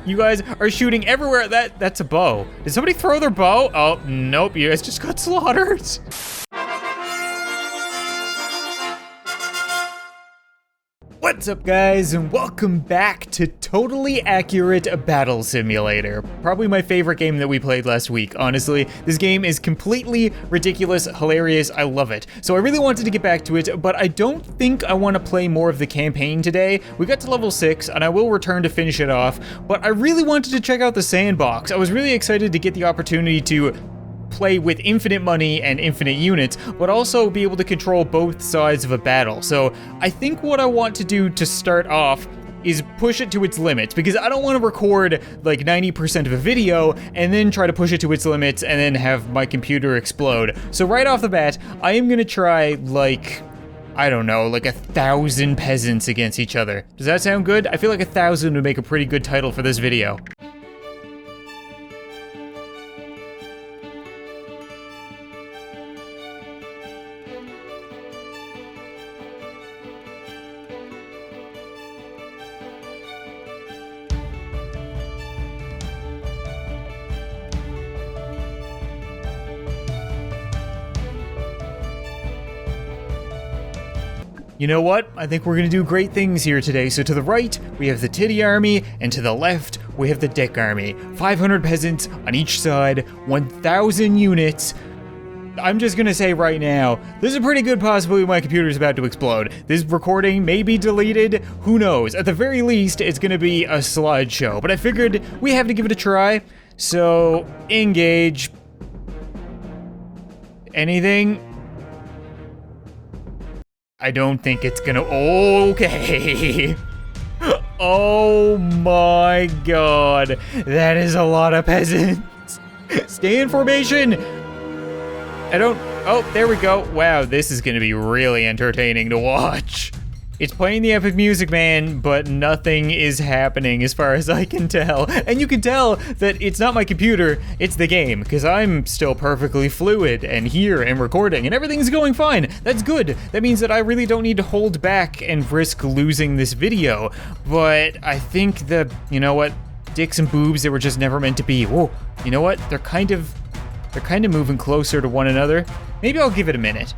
You guys are shooting everywhere. That's a bow. Did somebody throw their bow? Oh, nope, you guys just got slaughtered. What's up, guys, and welcome back to Totally Accurate Battle Simulator. Probably my favorite game that we played last week, honestly. This game is completely ridiculous, hilarious, I love it. So I really wanted to get back to it, but I don't think I want to play more of the campaign today. We got to level 6, and I will return to finish it off, but I really wanted to check out the Sandbox. I was really excited to get the opportunity to play with infinite money and infinite units, but also be able to control both sides of a battle. So I think what I want to do to start off is push it to its limits, because I don't want to record like 90% of a video and then try to push it to its limits and then have my computer explode. So right off the bat, I am gonna try like, I don't know, like 1,000 peasants against each other. Does that sound good? I feel like 1,000 would make a pretty good title for this video. You know what? I think we're gonna do great things here today. So to the right, we have the Titty Army, and to the left, we have the Dick Army. 500 peasants on each side, 1,000 units. I'm just gonna say right now, there's a pretty good possibility my computer's about to explode. This recording may be deleted, who knows? At the very least, it's gonna be a slideshow, but I figured we have to give it a try. So, engage. Anything? I don't think it's gonna, okay. Oh my god, that is a lot of peasants. Stay in formation. Oh, there we go. Wow, this is gonna be really entertaining to watch. It's playing the epic music, man, but nothing is happening as far as I can tell. And you can tell that it's not my computer, it's the game, because I'm still perfectly fluid and here and recording and everything's going fine. That's good. That means that I really don't need to hold back and risk losing this video. But I think you know what? Dicks and boobs, they were just never meant to be. Whoa, you know what? They're kind of moving closer to one another. Maybe I'll give it a minute.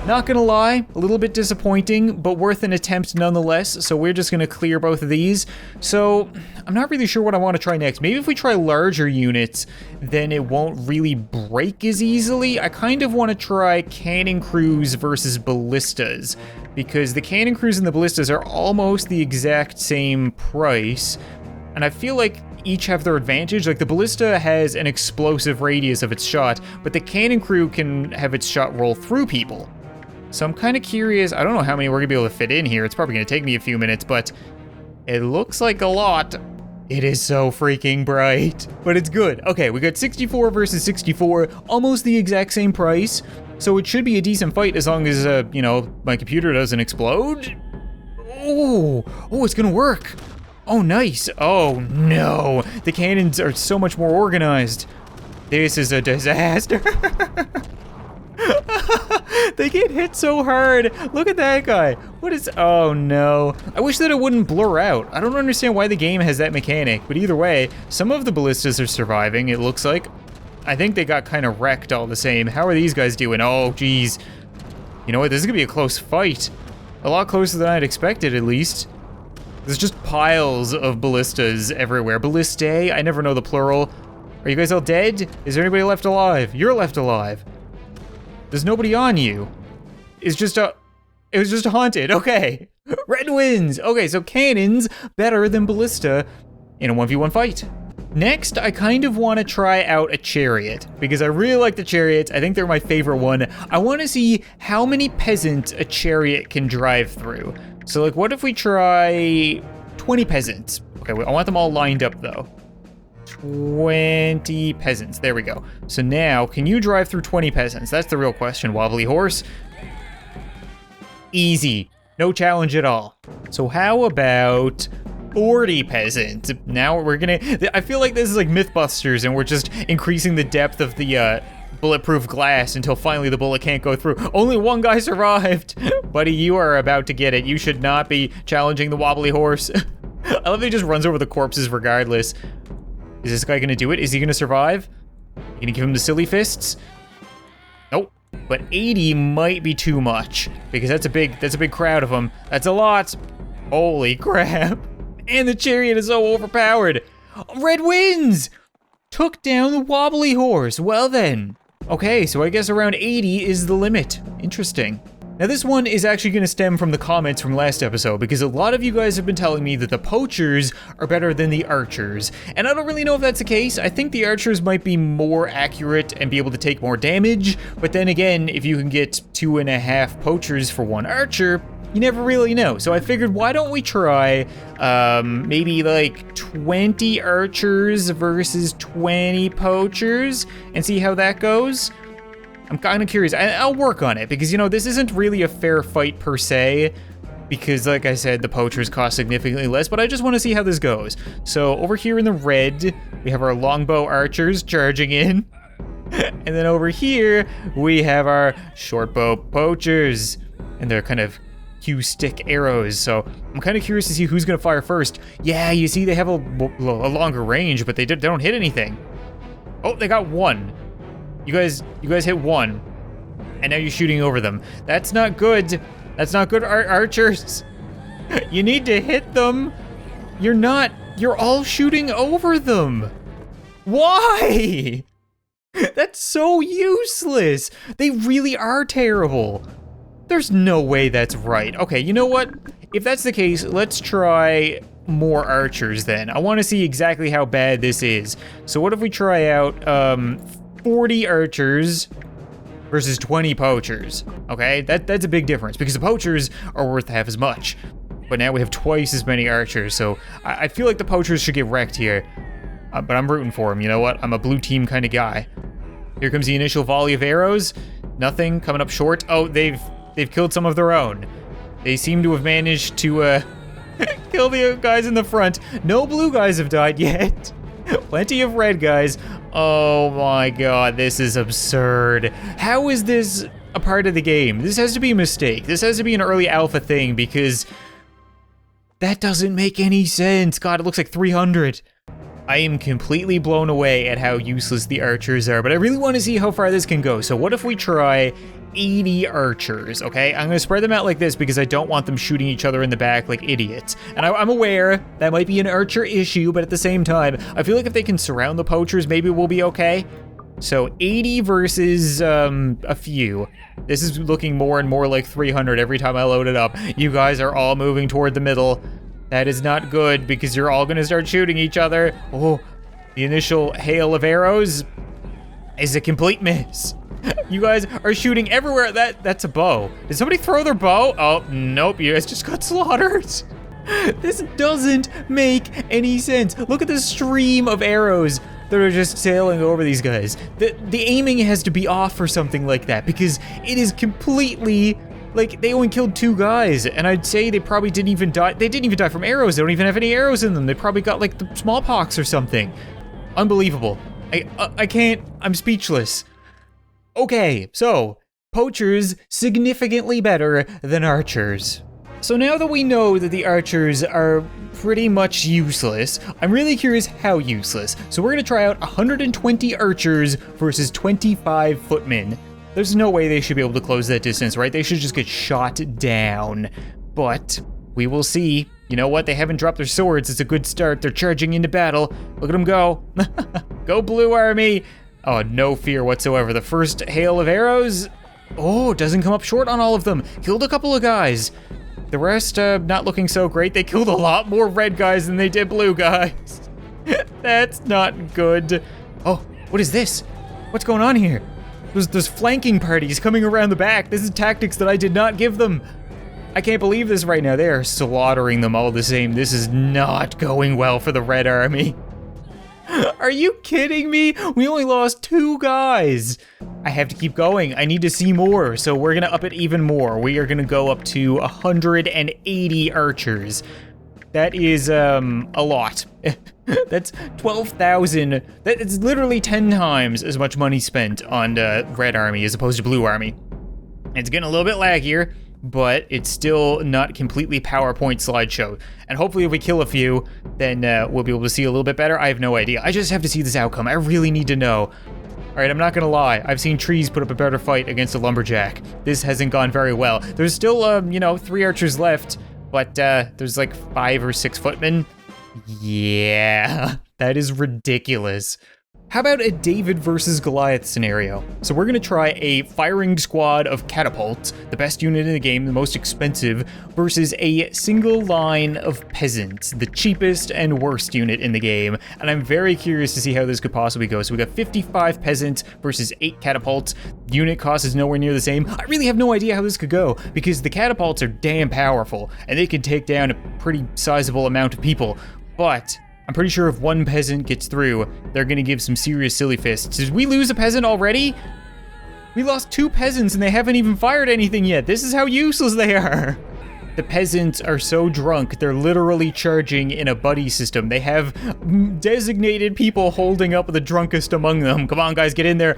Not gonna lie, a little bit disappointing, but worth an attempt nonetheless, so we're just gonna clear both of these. So, I'm not really sure what I want to try next. Maybe if we try larger units, then it won't really break as easily. I kind of want to try cannon crews versus ballistas, because the cannon crews and the ballistas are almost the exact same price, and I feel like each have their advantage. Like the ballista has an explosive radius of its shot, but the cannon crew can have its shot roll through people. So I'm kind of curious, I don't know how many we're gonna be able to fit in here. It's probably gonna take me a few minutes, but it looks like a lot. It is so freaking bright, but it's good. Okay, we got 64 versus 64, almost the exact same price. So it should be a decent fight as long as, you know, my computer doesn't explode. Oh, it's gonna work. Oh, nice. Oh no, the cannons are so much more organized. This is a disaster. They get hit so hard. Look at that guy. Oh no. I wish that it wouldn't blur out. I don't understand why the game has that mechanic, but either way, some of the ballistas are surviving, it looks like. I think they got kind of wrecked all the same. How are these guys doing? Oh, geez. You know what, this is gonna be a close fight. A lot closer than I'd expected, at least. There's just piles of ballistas everywhere. Ballistae, I never know the plural. Are you guys all dead? Is there anybody left alive? You're left alive. There's nobody on you. It was just haunted, okay. Red wins. Okay, so cannons better than ballista in a 1v1 fight. Next, I kind of want to try out a chariot, because I really like the chariots. I think they're my favorite one. I want to see how many peasants a chariot can drive through. So like, what if we try 20 peasants? Okay, I want them all lined up though. 20 peasants. There we go. So now, can you drive through 20 peasants? That's the real question, wobbly horse. Easy. No challenge at all. So how about 40 peasants? Now we're gonna... I feel like this is like Mythbusters, and we're just increasing the depth of the bulletproof glass until finally the bullet can't go through. Only one guy survived. Buddy, you are about to get it. You should not be challenging the wobbly horse. I love that he just runs over the corpses regardless. Is this guy gonna do it? Is he gonna survive? You gonna give him the silly fists? Nope. But 80 might be too much because that's a big crowd of them. That's a lot. Holy crap. And the chariot is so overpowered. Red wins! Took down the wobbly horse. Well then. Okay, so I guess around 80 is the limit. Interesting. Now this one is actually gonna stem from the comments from last episode because a lot of you guys have been telling me that the poachers are better than the archers. And I don't really know if that's the case. I think the archers might be more accurate and be able to take more damage. But then again, if you can get 2.5 poachers for 1 archer, you never really know. So I figured, why don't we try maybe like 20 archers versus 20 poachers and see how that goes? I'm kind of curious. I'll work on it because, you know, this isn't really a fair fight per se because, like I said, the poachers cost significantly less, but I just want to see how this goes. So over here in the red, we have our longbow archers charging in. And then over here, we have our shortbow poachers and they're kind of Q-stick arrows. So I'm kind of curious to see who's going to fire first. Yeah, you see they have a longer range, but they don't hit anything. Oh, they got 1. You guys hit 1, and now you're shooting over them. That's not good. That's not good, archers. You need to hit them. You're all shooting over them. Why? That's so useless. They really are terrible. There's no way that's right. Okay, you know what? If that's the case, let's try more archers then. I want to see exactly how bad this is. So what if we try out, 40 archers versus 20 poachers, okay? That's a big difference because the poachers are worth half as much. But now we have twice as many archers, so I feel like the poachers should get wrecked here. But I'm rooting for them, you know what? I'm a blue team kind of guy. Here comes the initial volley of arrows. Nothing, coming up short. Oh, they've killed some of their own. They seem to have managed to kill the guys in the front. No blue guys have died yet. Plenty of red guys. Oh my god, this is absurd. How is this a part of the game? This has to be a mistake. This has to be an early alpha thing because that doesn't make any sense. God, it looks like 300. I am completely blown away at how useless the archers are, but I really want to see how far this can go. So what if we try 80 archers, okay? I'm gonna spread them out like this because I don't want them shooting each other in the back like idiots. And I'm aware that might be an archer issue, but at the same time, I feel like if they can surround the poachers, maybe we'll be okay. So 80 versus a few. This is looking more and more like 300 every time I load it up. You guys are all moving toward the middle. That is not good because you're all gonna start shooting each other. Oh, the initial hail of arrows is a complete miss. You guys are shooting everywhere. That's a bow. Did somebody throw their bow? Oh, nope, you guys just got slaughtered. This doesn't make any sense. Look at the stream of arrows that are just sailing over these guys. The aiming has to be off for something like that because it is completely, like, they only killed 2 guys, and I'd say they probably didn't even die. They didn't even die from arrows. They don't even have any arrows in them. They probably got, like, the smallpox or something. Unbelievable. I can't, I'm speechless. Okay, so, poachers significantly better than archers. So now that we know that the archers are pretty much useless, I'm really curious how useless. So we're gonna try out 120 archers versus 25 footmen. There's no way they should be able to close that distance, right? They should just get shot down. But we will see. You know what? They haven't dropped their swords. It's a good start. They're charging into battle. Look at them go. Go blue army. Oh, no fear whatsoever. The first hail of arrows. Oh, doesn't come up short on all of them. Killed a couple of guys. The rest, not looking so great. They killed a lot more red guys than they did blue guys. That's not good. Oh, what is this? What's going on here? There's flanking parties coming around the back. This is tactics that I did not give them. I can't believe this right now. They are slaughtering them all the same. This is not going well for the Red Army. Are you kidding me? We only lost 2 guys. I have to keep going. I need to see more, so we're gonna up it even more. We are gonna go up to 180 archers. That is a lot. That's 12,000. That's literally 10 times as much money spent on Red Army as opposed to Blue Army. It's getting a little bit laggier, but it's still not completely PowerPoint slideshow. And hopefully if we kill a few, then we'll be able to see a little bit better. I have no idea. I just have to see this outcome. I really need to know. All right, I'm not gonna lie. I've seen trees put up a better fight against a lumberjack. This hasn't gone very well. There's still, 3 archers left, but there's like 5 or 6 footmen. Yeah, that is ridiculous. How about a David versus Goliath scenario? So we're gonna try a firing squad of catapults, the best unit in the game, the most expensive, versus a single line of peasants, the cheapest and worst unit in the game. And I'm very curious to see how this could possibly go. So we got 55 peasants versus 8 catapults. Unit cost is nowhere near the same. I really have no idea how this could go because the catapults are damn powerful and they can take down a pretty sizable amount of people. But I'm pretty sure if one peasant gets through, they're gonna give some serious silly fists. Did we lose a peasant already? We lost 2 peasants and they haven't even fired anything yet. This is how useless they are. The peasants are so drunk, they're literally charging in a buddy system. They have designated people holding up the drunkest among them. Come on, guys, get in there.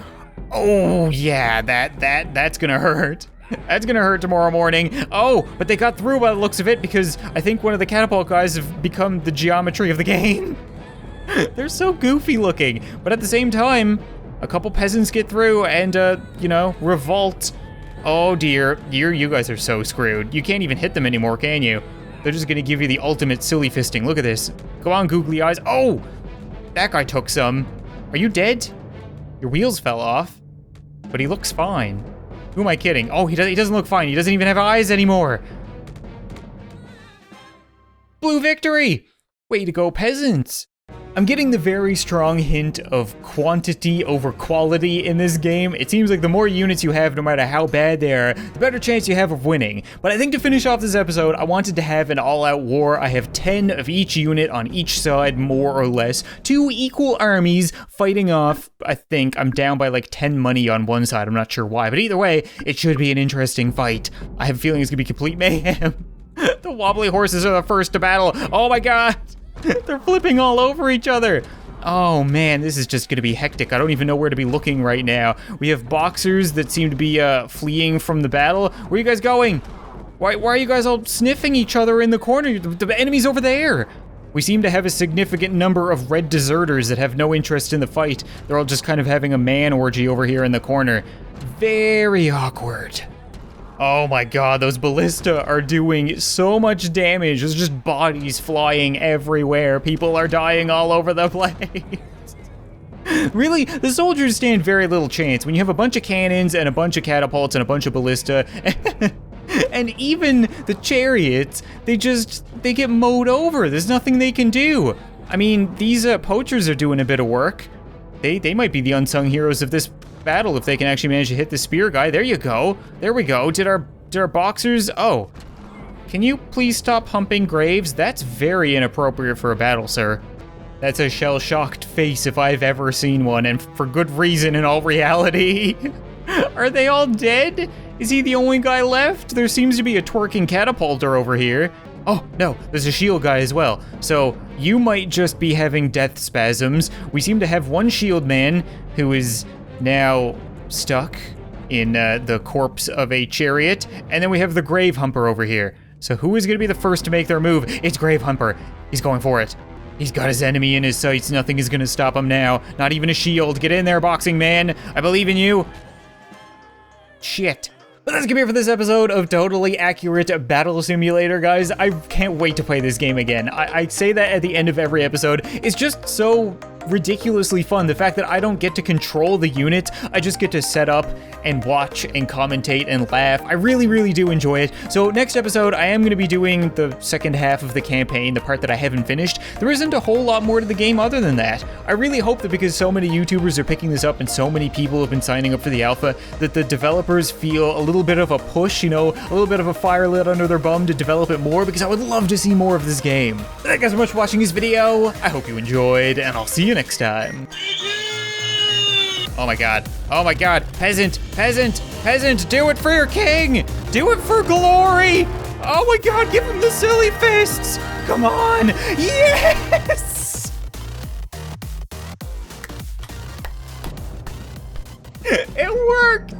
Oh, yeah, that's gonna hurt. That's gonna hurt tomorrow morning. Oh, but they got through by the looks of it because I think one of the catapult guys have become the geometry of the game. They're so goofy looking, but at the same time, a couple peasants get through and, revolt. Oh dear, you guys are so screwed. You can't even hit them anymore, can you? They're just gonna give you the ultimate silly fisting. Look at this. Go on, googly eyes. Oh, that guy took some. Are you dead? Your wheels fell off, but he looks fine. Who am I kidding? Oh, he doesn't look fine. He doesn't even have eyes anymore. Blue victory! Way to go, peasants! I'm getting the very strong hint of quantity over quality in this game. It seems like the more units you have, no matter how bad they are, the better chance you have of winning. But I think to finish off this episode, I wanted to have an all-out war. I have 10 of each unit on each side, more or less. 2 equal armies fighting off, I think. I'm down by like 10 money on one side. I'm not sure why, but either way, it should be an interesting fight. I have a feeling it's gonna be complete mayhem. The wobbly horses are the first to battle. Oh my god! They're flipping all over each other. Oh man, this is just gonna be hectic. I don't even know where to be looking right now. We have boxers that seem to be fleeing from the battle. Where are you guys going? Why are you guys all sniffing each other in the corner? The enemy's over there. We seem to have a significant number of red deserters that have no interest in the fight. They're all just kind of having a man orgy over here in the corner. Very awkward. Oh my god, those ballista are doing so much damage. There's just bodies flying everywhere. People are dying all over the place. Really, the soldiers stand very little chance. When you have a bunch of cannons and a bunch of catapults and a bunch of ballista, and even the chariots, they get mowed over. There's nothing they can do. I mean, these poachers are doing a bit of work. They might be the unsung heroes of this battle if they can actually manage to hit the spear guy. There you go. There we go. Did our boxers? Oh, can you please stop humping graves? That's very inappropriate for a battle, sir. That's a shell-shocked face if I've ever seen one, and for good reason in all reality. Are they all dead? Is he the only guy left? There seems to be a twerking catapulter over here. Oh, no, there's a shield guy as well. So you might just be having death spasms. We seem to have one shield man who is now stuck in the corpse of a chariot, and then we have the grave humper over here. So who is going to be the first to make their move? It's Grave Humper. He's going for it. He's got his enemy in his sights. Nothing is going to stop him now. Not even a shield. Get in there, boxing man. I believe in you. Shit. But that's gonna be it for this episode of Totally Accurate Battle Simulator, guys. I can't wait to play this game again. I say that at the end of every episode. It's just so ridiculously fun. The fact that I don't get to control the unit, I just get to set up and watch and commentate and laugh. I really, really do enjoy it. So next episode, I am going to be doing the second half of the campaign, the part that I haven't finished. There isn't a whole lot more to the game other than that. I really hope that because so many YouTubers are picking this up and so many people have been signing up for the alpha, that the developers feel a little bit of a push, a little bit of a fire lit under their bum to develop it more, because I would love to see more of this game. Thank you guys so much for watching this video. I hope you enjoyed, and I'll see you you next time. Oh my god. Oh my god. Peasant, peasant, peasant, do it for your king. Do it for glory. Oh my god, give him the silly fists. Come on. Yes. It worked.